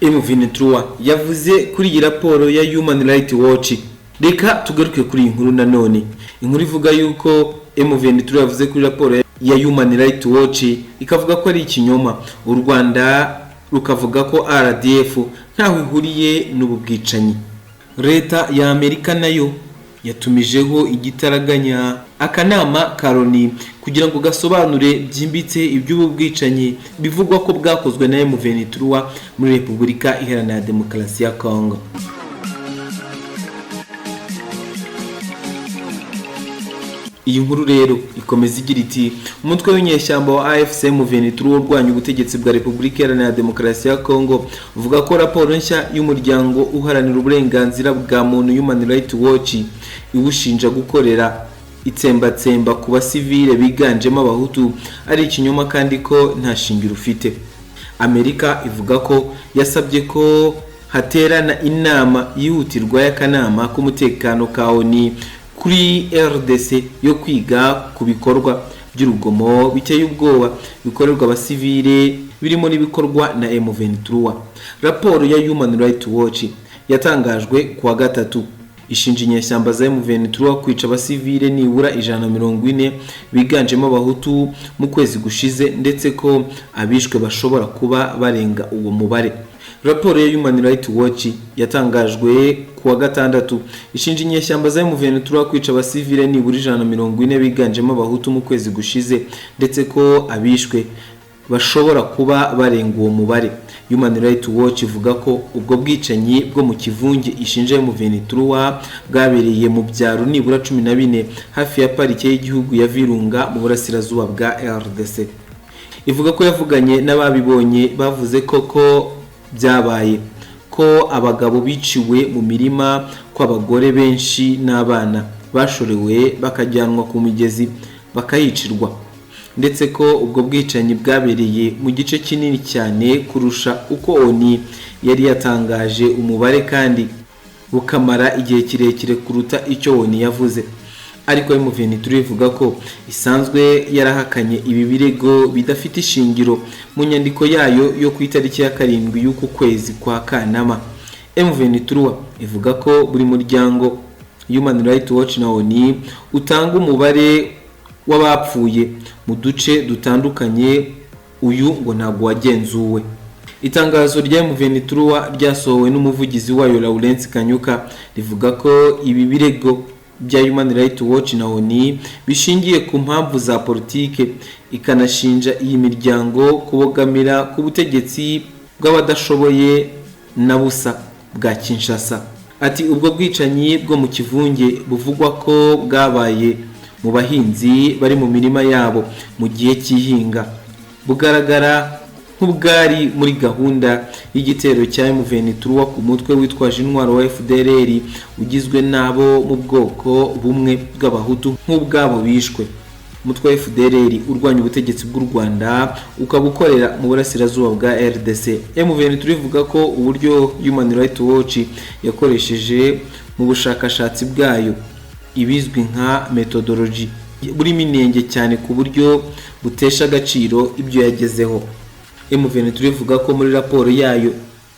M23 yavuze kuri iyi raporo ya Human Rights Watch. Reka tugaruke kuri iyi nkuru nanone. Inkuru ivuga yuko M23 yavuze kuri raporo ya Human Rights Watch ikavuga ko ari ikinyoma. U Rwanda rukavuga ko RDF ntaho ihuriye n'ububwicanyi. Leta ya Amerika nayo yatumijeho igitaraganya akanama Karoni kugira ngo gasobanure byimbitse iby'ububwicanyi bivugwa ko bwakozwe na M23 muri Repubulika Iharanira Demokarasi ya Kongo. Iyi nkuru rero ikomeza igira iti umutwe w'inyeshyamba wa AFC M23 urwanya ubutegetsi bwa Repubulika Iharanira Demokarasi ya Kongo uvuga ko raporo nshya y'umuryango uharanira uburenganzira bwa muntu Human Rights Watch iwushinja gukorera itsembatsemba ku basivile biganjemo abahutu ari ikinyoma kandi ko nta shingiro ufite. Amerika ivuga ko yasabye ko haterana inama yihutirwa y'akanama k'umutekano ka ONU kuri RDC yo kwiga ku bikorwa by'urugomo biteye ubwoba bikorerwa abasivile birimo n'ibikorwa na M23. Raporo ya Human Rights Watch yatangajwe kuwa gatatu ishinja inyeshyamba za M23 kwica abasivile nibura 140 biganjemo abahutu mu kwezi gushize ndetse ko abishwe bashobora kuba barenga uwo mubare. Raporo ya Human Rights Watch yatangajwe kuwa gatandatu ishinja inyeshyamba za M23 kwica abasivile nibura 140 biganjemo abahutu mu kwezi gushize ndetse ko abishwe bashobora kuba barenga uwo mubare. Human Rights Watch ivuga ko ubwo bwicanyi bwo mu kivunge ishinja M23 bwabereye mu byaro nibura 14 hafi ya parike y'igihugu ya Virunga mu burasirazuba bwa RDC. Ivuga ko yavuganye n'ababibonye bavuze ko byabaye ko abagabo biciwe mu mirima ko abagore benshi n'abana bashorewe bakajyanwa ku migezi bakayicirwa ndetse ko ubwo bwicanyi bwabereye mu gice kinini cyane kurusha uko ONU yari yatangaje umubare kandi bukamara igihe kirekire kuruta icyo ONU yavuze. Ariko M23 ivuga ko isanzwe yarahakanye ibi birego bidafite ishingiro mu nyandiko yayo yo ku itariki ya 7 y'uku kwezi kwa Kanama. M23 ivuga ko buri muryango Human Rights Watch na ONU utanga umubare w'abapfuye mu duce dutandukanye, uyu ngo ntabwo wagenzuwe. Itangazo rya M23 ryasohowe n'umuvugizi wayo Lawrence Kanyuka rivuga ko ibi birego bya Human Rights Watch na ONU bishingiye ku mpamvu za politike, ikanashinja iyi miryango kubogamira ku butegetsi bw'abadashoboye na busa bwa Kinshasa. Ati ubwo bwicanyi bwo mu kivunge buvugwa ko bwabaye mu bahinzi bari mu mirima yabo mu gihe cy'ihinga bugaragara nk'ubwari muri gahunda y'igitero cya M23 ku mutwe witwaje intwaro wa FDLR ugizwe nabo mu bwoko bumwe bw'abahutu nk'ubwabo bishwe. Umutwe wa FDLR urwanya ubutegetsi bw'u Rwanda ukabukorera mu burasirazuba bwa RDC. M23 ivuga ko uburyo Human Rights Watch yakoresheje mu bushakashatsi bwayo ibizwi nka methodology burimo inenge cyane ku buryo butesha agaciro ibyo yagezeho. M23 ivuga ko muri raporo yayo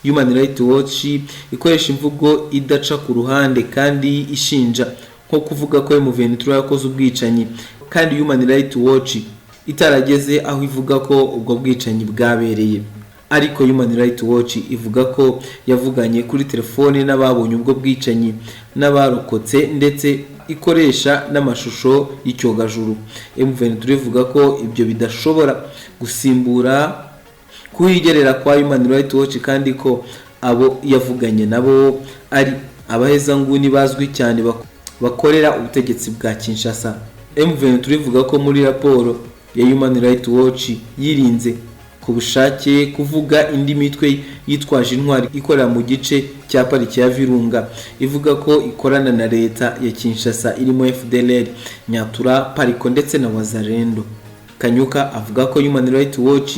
Human Rights Watch ikoresha imvugo idaca ku ruhande kandi ishinja nko kuvuga ko M23 yakoze ubwicanyi kandi Human Rights Watch itarageze aho ivuga ko ubwo bwicanyi bwabereye. Ariko Human Rights Watch ivuga ko yavuganye kuri telefone n'ababonye ubwo bwicanyi n'abarokotse ndetse ikoresha n'amashusho y'icyogajuru. M23 ivuga ko ibyo bidashobora gusimbura kuyigerera kwa Human Rights Watch kandi ko abo yavuganye nabo ari abahezanguni bazwi cyane bakorera ubutegetsi bwa Kinshasa. M23 ivuga ko muri raporo ya Human Rights Watch yirinze ku bushake kuvuga indi mitwe yitwaje intwari ikorera mu gice cya pariki ya Virunga, ivuga ko ikorana na leta ya Kinshasa irimo FDLR, Nyatura, Pariko ndetse na Wazalendo. Kanyuka avuga ko Human Rights Watch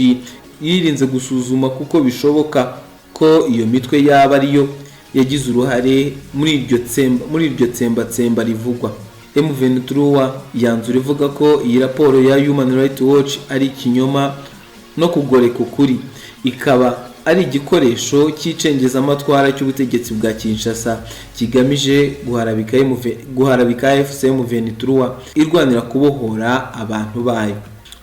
yirinze gusuzuma kuko bishoboka ko iyo mitwe yaba ariyo yagize uruhare muri iryo tsemba rivugwa. M23 yanzura ivuga ko iyi raporo ya Human Rights Watch ari ikinyoma no kugoreka ukuri, ikaba ari igikoresho cy'icengezamatwara cy'ubutegetsi bwa Kinshasa kigamije guharabika AFC M23 irwanira kubohora abantu bayo.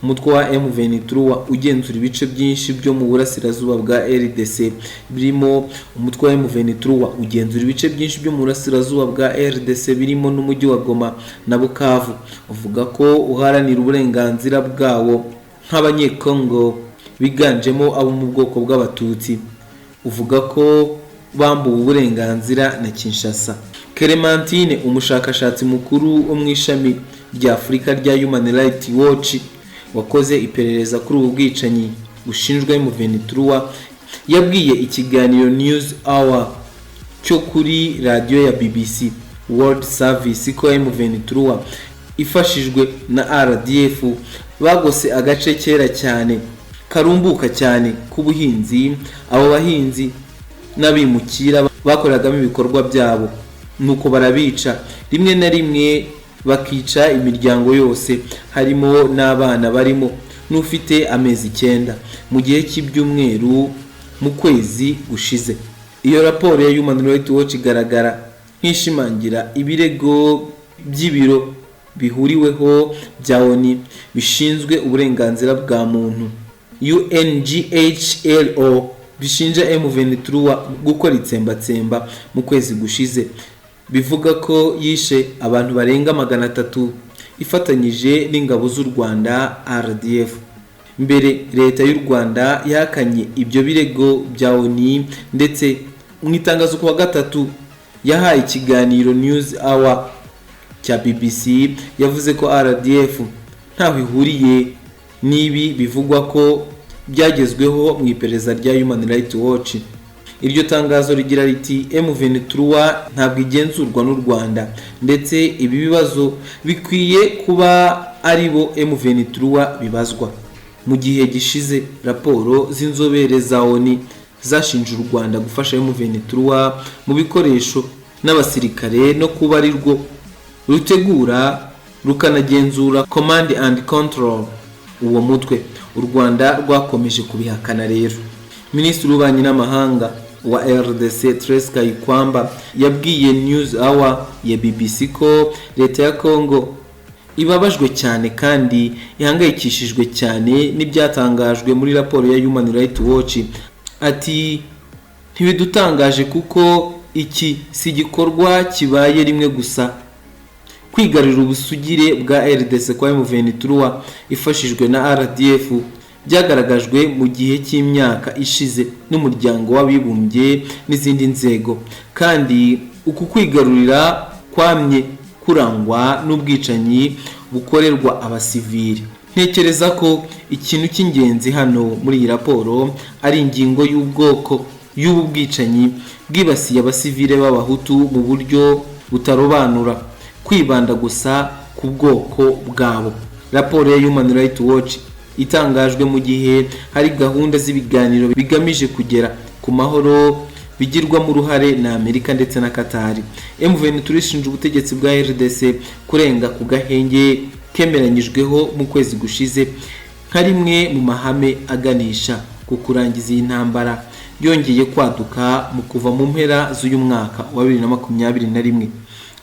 Umutwe wa M23 ugenzura ibice byinshi byo mu burasirazuba bwa RDC birimo umutwe wa M23 ugenzura ibice byinshi byo mu burasirazuba bwa RDC birimo n'umujyi wa Goma na Bukavu. Uvuga ko uharanira uburenganzira bwawo nk'abanyekongo biganjemo abo mu bwoko bw'abatutsi. Uvuga ko bambuwe uburenganzira na Kinshasa. Clementine, umushakashatsi mukuru wo mu ishami rya Afurika rya Human Rights Watch wakoze iperereza kuri ubu bwicanyi bushinjwa M23, yabwiye ikiganiro News Hour cyo kuri radio ya BBC World Service ko M23 ifashijwe na RDF bagose agace kera cyane karumbuka cyane k'ubuhinzi. Abo bahinzi n'abimukira bakoragamo ibikorwa byabo, nuko barabica, rimwe na rimwe bakica imiryango yose, harimo n'abana barimo n'ufite amezi 9 mu gihe cy'ibyumweru mu kwezi gushize. Iyo raporo ya Human Rights Watch igaragara nk'ishimangira ibirego by'ibiro bihuriweho bya ONU bishinzwe uburenganzira bwa muntu UNGHRO bishinja M23 gukora itsembatsemba mu kwezi gushize, bivuga ko yishe abantu barenga 300 ifatanyije n'ingabo z'u Rwanda RDF. Mbere leta y'u Rwanda yakanye ibyo birego bya ONU, ndetse mu itangazo kuwa gatatu yahaye ikiganiro News Hour cya BBC yavuze ko RDF ntaho ihuriye n'ibi bivugwa ko byagezweho mu iperereza rya Human Rights Watch. Iryo tangazo rigira riti M23 ntabwo igenzurwa n'u Rwanda, ndetse ibi bibazo bikwiye kuba ari bo M23 bibazwa. Mu gihe gishize raporo z'inzobere za ONU zashinje u Rwanda gufasha M23 mu bikoresho n'abasirikare no kuba ari rwo rutegura rukanagenzura command and control uwo mutwe. U Rwanda rwakomeje kubihakana rero. Minisitiri w'Ububanyi n'Amahanga wa RDC Therese Kayikwamba yabwiye News Hour ya BBC ko leta ya Congo ibabajwe cyane kandi ihangayikishijwe cyane n'ibyatangajwe muri raporo ya Human Rights Watch. Ati ntibidutangaje kuko iki si gikorwa kibaye rimwe gusa. Kwigarurira ubusugire bwa RDC kwa M23 ifashijwe na RDF byagaragajwe mu gihe cy'imyaka ishize n'umuryango w'abibumbye n'izindi nzego, kandi uku kwigarurira kwamye kurangwa n'ubwicanyi bukorerwa abasivili. Ntekereza ko ikintu cy'ingenzi hano muri iyi raporo ari ingingo y'ubwoko y'ubu bwicanyi bwibasiye abasivile b'abahutu mu buryo butarobanura, kwibanda gusa ku bwoko bwabo. Raporo ya Human Rights Watch itangajwe mu gihe hari gahunda z'ibiganiro bigamije kugera ku mahoro bigirwamo uruhare na Amerika ndetse na Qatar. M23 ishinja ubutegetsi bwa RDC kurenga ku gahenge kemeranyijweho mu kwezi gushize nka rimwe mu mahame aganisha ku kurangiza iyi ntambara yongeye kwaduka mu kuva mu mpera z'uyu mwaka wa 2021.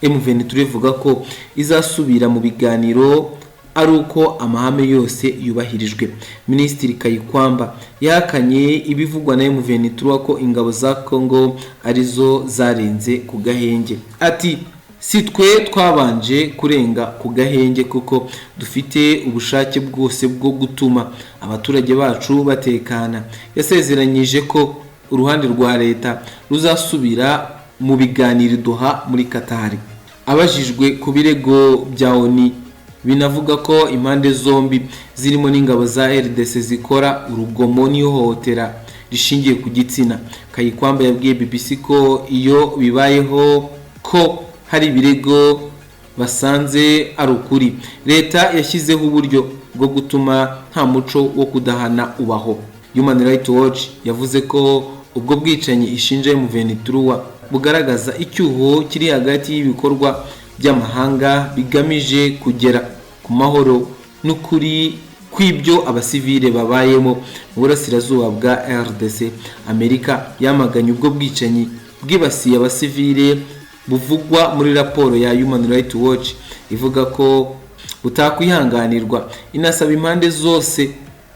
M23 ivuga ko izasubira mu biganiro ari uko amahame yose yubahirijwe. Minisitiri Kayikwamba yakanye ibivugwa na M23 ko ingabo za Congo arizo zarenze ku gahenge. Ati si twe twabanje kurenga ku gahenge kuko dufite ubushake bwose bwo gutuma abaturage bacu batekana. Yasezeranyije ko uruhande rwa leta ruzasubira mu biganiro Doha muri Qatar. Abajijwe ku birego bya ONU binavuga ko impande zombi zirimo n'ingabo za RDC zikora urugomo n'ihohotera rishingiye ku gitsina, Kayikwamba yabwiye BBC ko iyo bibayeho ko hari ibirego basanze ari ukuri, leta yashyizeho uburyo bwo gutuma nta muco wo kudahana ubaho. Human Rights Watch yavuze ko ubwo bwicanyi ishinja M23 bugaragaza icyuho kiri hagati y'ibikorwa by'amahanga bigamije kugera ku mahoro n'ukuri kw'ibyo abasivile babayemo mu burasirazuba bwa RDC. Amerika yamaganye ubwo bwicanyi bwibasiye abasivile buvugwa muri raporo ya Human Rights Watch ivuga ko butakwihanganirwa. Inasaba impande zose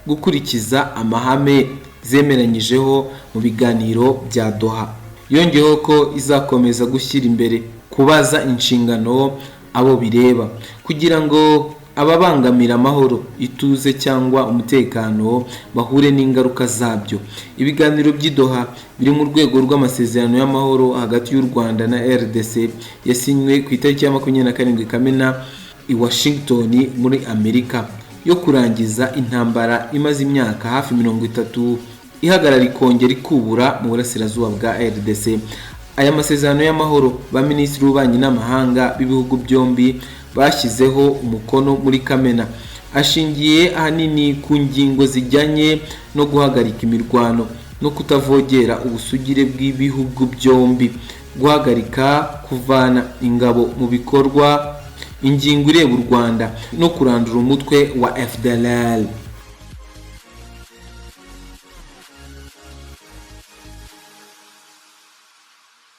gukurikiza amahame zemeranyijeho mu biganiro bya Doha. Yongeyeho ko izakomeza gushyira imbere kubaza inshingano abo bireba kugira ngo ababangamira amahoro, ituze cyangwa umutekano bahure n'ingaruka zabyo. Ibiganiro by'Idoha biri mu rwego rw'amasezerano y'amahoro hagati y'u Rwanda na RDC yasinywe ku itariki ya 27 Kamena i Washington muri Amerika yo kurangiza intambara imaze imyaka hafi 30 ihagarara ikongera ikubura mu burasirazuba bwa RDC. Aya masezerano y'amahoro ba minisitiri w'ububanyi n'amahanga b'ibihugu byombi bashyizeho umukono muri Kamena ashingiye ahanini ku ngingo zijyanye no guhagarika imirwano no kutavogera ubusugire bw'ibihugu byombi, guhagarika kuvana ingabo mu bikorwa, ingingo ireba u Rwanda no kurandura umutwe wa FDLR.